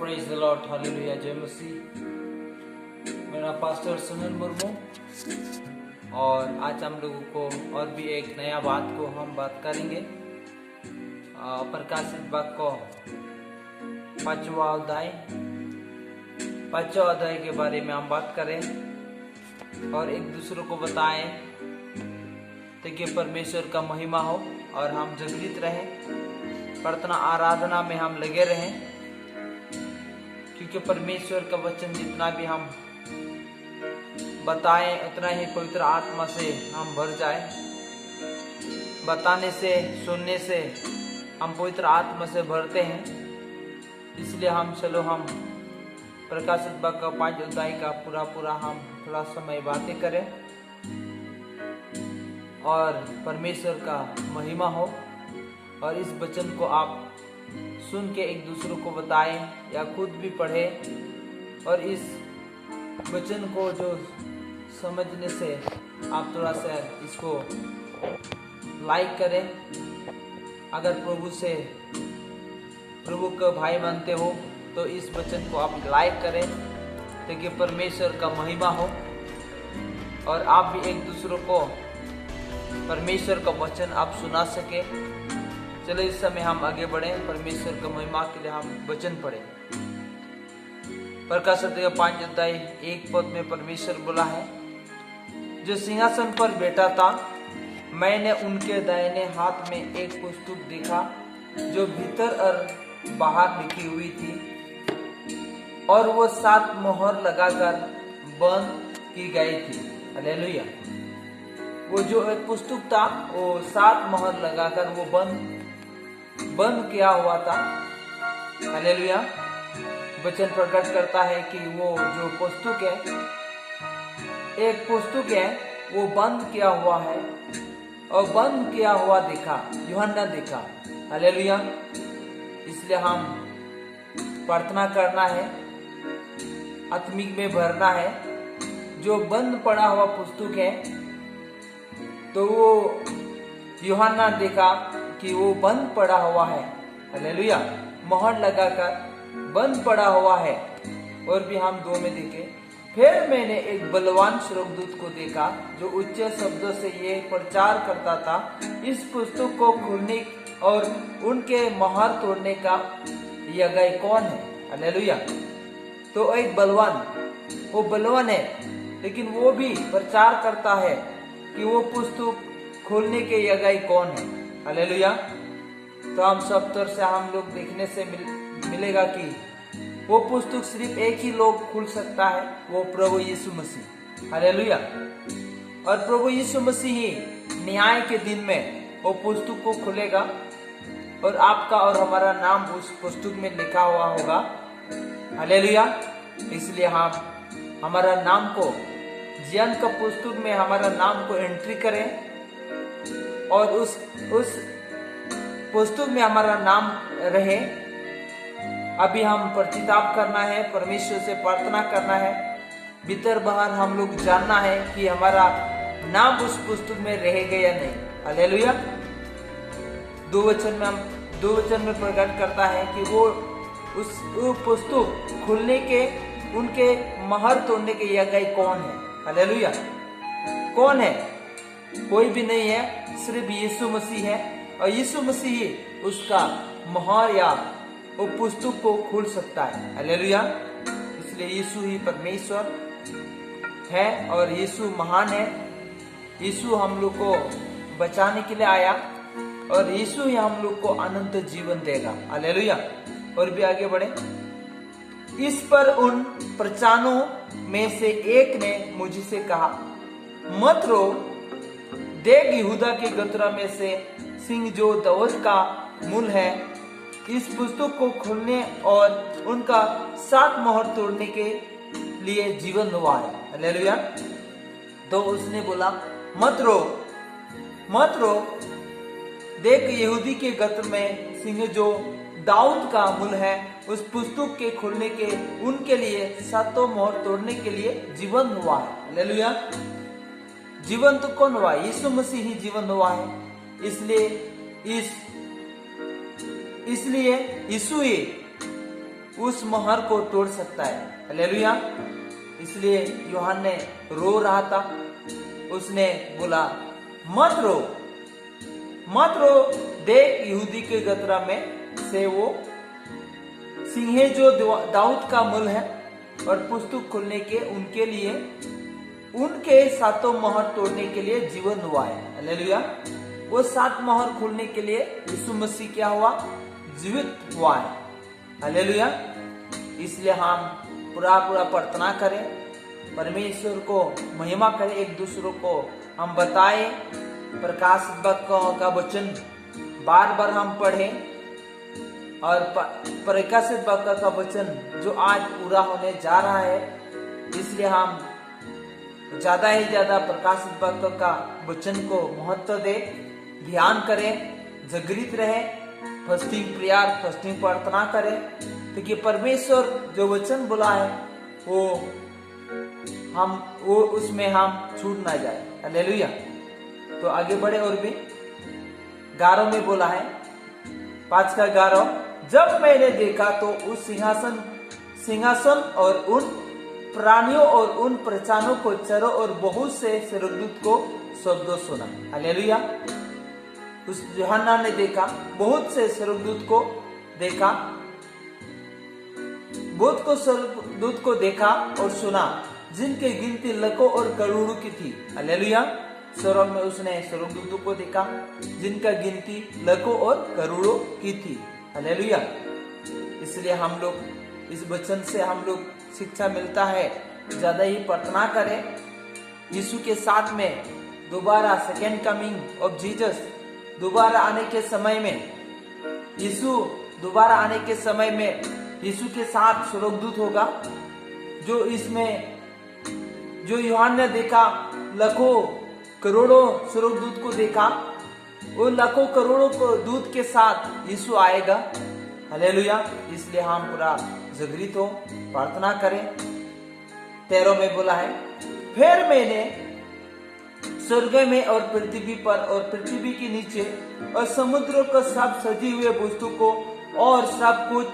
Praise the Lord, hallelujah, जय मसीह। मेरा pastor Sunil Murmu, और आज हम लोगों को और भी एक नया बात को हम बात करेंगे। प्रकाशित वाक्य पांचवा अध्याय के बारे में हम बात करें और एक दूसरे को बताएं ताकि परमेश्वर का महिमा हो और हम जागृत रहें, प्रार्थना आराधना में हम लगे रहें, क्योंकि परमेश्वर का वचन जितना भी हम बताएं उतना ही पवित्र आत्मा से हम भर जाए। बताने से, सुनने से हम पवित्र आत्मा से भरते हैं। इसलिए हम प्रकाशित वाक्य 5 अध्याय का पूरा हम थोड़ा समय बातें करें और परमेश्वर का महिमा हो, और इस वचन को आप सुन के एक दूसरे को बताएं या खुद भी पढ़ें, और इस वचन को जो समझने से आप थोड़ा सा इसको लाइक करें। अगर प्रभु का भाई मानते हो तो इस वचन को आप लाइक करें ताकि परमेश्वर का महिमा हो और आप भी एक दूसरे को परमेश्वर का वचन आप सुना सके। चलो इस समय हम आगे बढ़े, परमेश्वर का महिमा के लिए हम वचन पढ़े। प्रकाशित 5 अध्याय 1 पद में परमेश्वर बोला है, जो सिंहासन पर बैठा था, मैंने उनके दाहिने हाथ में एक पुस्तक देखा जो भीतर और बाहर लिखी हुई थी, और वो 7 मोहर लगाकर बंद की गई थी। हालेलुया। वो जो एक पुस्तक था वो 7 मोहर लगाकर वो बंद किया हुआ था। हालेलुया। वचन प्रकट करता है कि वो जो पुस्तक है, एक पुस्तक है, वो बंद किया हुआ है, और बंद किया हुआ देखा, यूहन्ना देखा। हालेलुया। इसलिए हम प्रार्थना करना है, आत्मिक में भरना है। जो बंद पड़ा हुआ पुस्तक है, तो वो यूहन्ना देखा कि वो बंद पड़ा हुआ है। हालेलुया। मोहर लगाकर बंद पड़ा हुआ है। और भी हम 2 में देखे, फिर मैंने एक बलवान स्वर्गदूत को देखा जो उच्च शब्दों से ये प्रचार करता था, इस पुस्तक को खोलने और उनके मोहर तोड़ने का यज्ञ कौन है। हालेलुया। तो एक वो बलवान है, लेकिन वो भी प्रचार करता है कि वो पुस्तक खोलने के यज्ञ कौन है। हालेलुया। तो हम सब तरह से हम लोग देखने से मिलेगा कि वो पुस्तक सिर्फ एक ही लोग खोल सकता है, वो प्रभु यीशु मसीह। हालेलुया। और प्रभु यीशु मसीह ही न्याय के दिन में वो पुस्तक को खोलेगा, और आपका और हमारा नाम उस पुस्तक में लिखा हुआ होगा। हालेलुया। इसलिए हम हमारा नाम को जीवन का पुस्तक में हमारा नाम को एंट्री करें, और उस पुस्तक में हमारा नाम रहे। अभी हम प्रतिताप करना है, परमेश्वर से प्रार्थना करना है, भीतर बाहर हम लोग जानना है कि हमारा नाम उस पुस्तक में रहेगा या नहीं। हालेलुया। 2 वचन में प्रकट करता है कि वो पुस्तक खुलने के, उनके मोहर तोड़ने के यज्ञ कौन है। हालेलुया। कौन है? कोई भी नहीं है, सिर्फ यीशु मसीह है, और यीशु मसीह ही उसका मोहर या वो पुस्तक को खोल सकता है। हालेलुया। इसलिए यीशु ही परमेश्वर है और यीशु महान है। यीशु हम लोग को बचाने के लिए आया, और यीशु ही हम लोग को अनंत जीवन देगा। हालेलुया। और भी आगे बढ़े। इस पर उन प्रचारों में से एक ने मुझसे कहा, मत रो, देख यहूदा के गोत्र में से सिंह जो दाऊद का मूल है, इस पुस्तक को खोलने और उनका 7 मोहर तोड़ने के लिए जीवन हुआ है। हालेलुया। तो उसने बोला, मत रो, देख यहूदी के गोत्र में सिंह जो दाऊद का मूल है, उस पुस्तक के खोलने के उनके लिए 7 मोहर तोड़ने के लिए जीवन हुआ है। हालेलुया। जीवन तो कौन हुआ? यीशु मसीह ही जीवन हुआ है। इसलिए यीशु ही उस मोहर को तोड़ सकता है। हालेलुया। इसलिए यूहन्ना ने रो रहा था, उसने बोला मत रो, मत रो, देख यहूदी के गतरा में से वो सिंह है जो दाऊद का मूल है, और पुस्तक खोलने के उनके लिए, उनके सातों मोहर तोड़ने के लिए जीवन हुआ है। हालेलुया। वो 7 मोहर खोलने के लिए यीशु मसीह क्या हुआ? जीवित हुआ है। हालेलुया। इसलिए हम पूरा प्रार्थना करें, परमेश्वर को महिमा करें, एक दूसरों को हम बताएं, प्रकाशित वाक्य का वचन बार बार हम पढ़ें, और प्रकाशित वाक्य का वचन जो आज पूरा होने जा रहा है, इसलिए हम ज्यादा ही ज्यादा प्रकाशित वाक्य का वचन को महत्व दे, ध्यान करें, जागृत रहे, फस्टिंग प्रेयर, फस्टिंग प्रार्थना करें, क्योंकि परमेश्वर जो वचन बोला है वो उसमें हम छूट ना जाए। हालेलुया। तो आगे बढ़े, और भी 11 में बोला है, 5 का 11, जब मैंने देखा तो उस सिंहासन और उन प्राणियों और उन प्रचारों को चरों और बहुत से स्वर्गदूत को शब्दों सुना। हालेलुया। उस यूहन्ना ने देखा, बहुत से स्वर्गदूत को देखा, बहुत को स्वर्गदूत को देखा और सुना, जिनकी गिनती लाखों और करोड़ों की थी। हालेलुया। स्वर्ग में उसने स्वर्गदूतों को देखा जिनका गिनती लाखों और करोड़ों की थी। हालेलुया। इसलिए हम लोग इस वचन से हम लोग शिक्षा मिलता है, ज्यादा ही प्रार्थना करें, यीशु के साथ में दोबारा सेकेंड कमिंग ऑफ जीसस, दोबारा आने के समय में, यीशु दोबारा आने के समय में यीशु के साथ स्वर्गदूत होगा, जो इसमें जो यूहन्ना ने देखा, लाखों करोड़ों स्वर्गदूत को देखा, वो लाखों करोड़ों को दूत के साथ यीशु आएगा। हालेलुया। इसलिए हम पूरा जागृत हो, प्रार्थना करें। 13 में बोला है, फिर मैंने स्वर्ग में और पृथ्वी पर और पृथ्वी के नीचे और समुद्र को सब सजी हुए वस्तु को और सब कुछ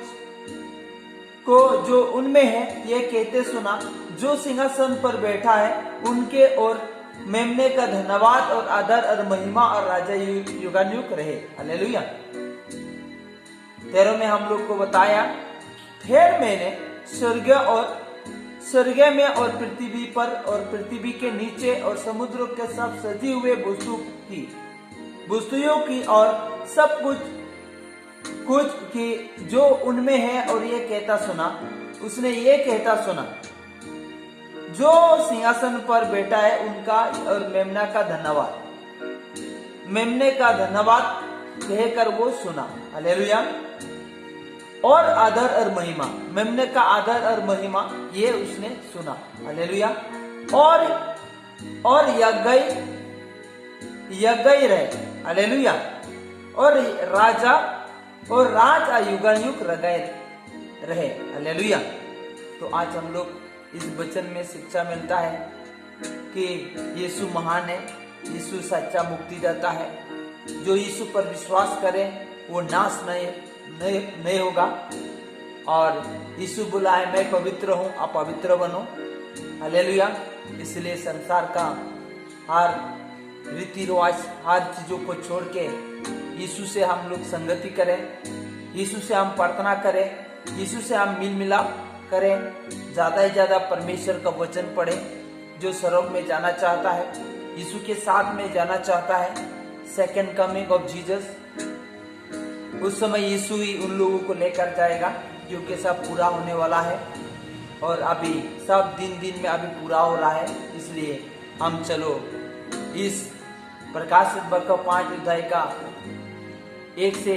को जो उनमें है, ये कहते सुना, जो सिंहासन पर बैठा है उनके और मेमने का धन्यवाद और आदर और महिमा और राजा युगानुयुग रहे। हालेलुया। 13 में हम लोग को बताया, फिर मैंने स्वर्ग में और पृथ्वी पर और पृथ्वी के नीचे और समुद्र के सब सजी हुए वस्तुओं की और सब कुछ की जो उनमें है, और ये कहता सुना, उसने ये कहता सुना, जो सिंहासन पर बैठा है उनका और मेमना का धन्यवाद, मेमने का धन्यवाद कहकर वो सुना। हालेलुया। और आदर और महिमा, मेमने का आदर और महिमा ये उसने सुना। हालेलुया। और यज्ञ रहे। हालेलुया। और राजा और राज युगानुयुग रहे। हालेलुया। तो आज हम लोग इस वचन में शिक्षा मिलता है कि यीशु महान है, यीशु सच्चा मुक्तिदाता है। जो यीशु पर विश्वास करे वो नाश नहीं होगा, और यीशु बोला है, मैं पवित्र हूँ, आप पवित्र बनो। हालेलुया। इसलिए संसार का हर रीति रिवाज, हर चीजों को छोड़ के यीशु से हम लोग संगति करें, यीशु से हम प्रार्थना करें, यीशु से हम मिल मिलाप करें, ज्यादा से ज्यादा परमेश्वर का वचन पढ़ें। जो स्वर्ग में जाना चाहता है, यीशु के साथ में जाना चाहता है, सेकेंड कमिंग ऑफ जीसस, उस समय यीशु ही उन लोगों को लेकर जाएगा, क्योंकि सब पूरा होने वाला है, और अभी सब दिन में अभी पूरा हो रहा है। इसलिए हम चलो इस प्रकाशित वाक्य 5 अध्याय का 1 से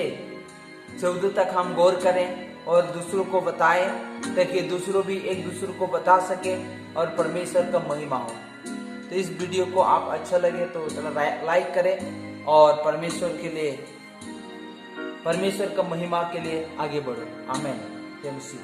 14 तक हम गौर करें और दूसरों को बताएं, ताकि दूसरों भी एक दूसरों को बता सके और परमेश्वर का महिमा हो। तो इस वीडियो को आप अच्छा लगे तो लाइक करें, और परमेश्वर का महिमा के लिए आगे बढ़ो। आमीन। जय मसीह।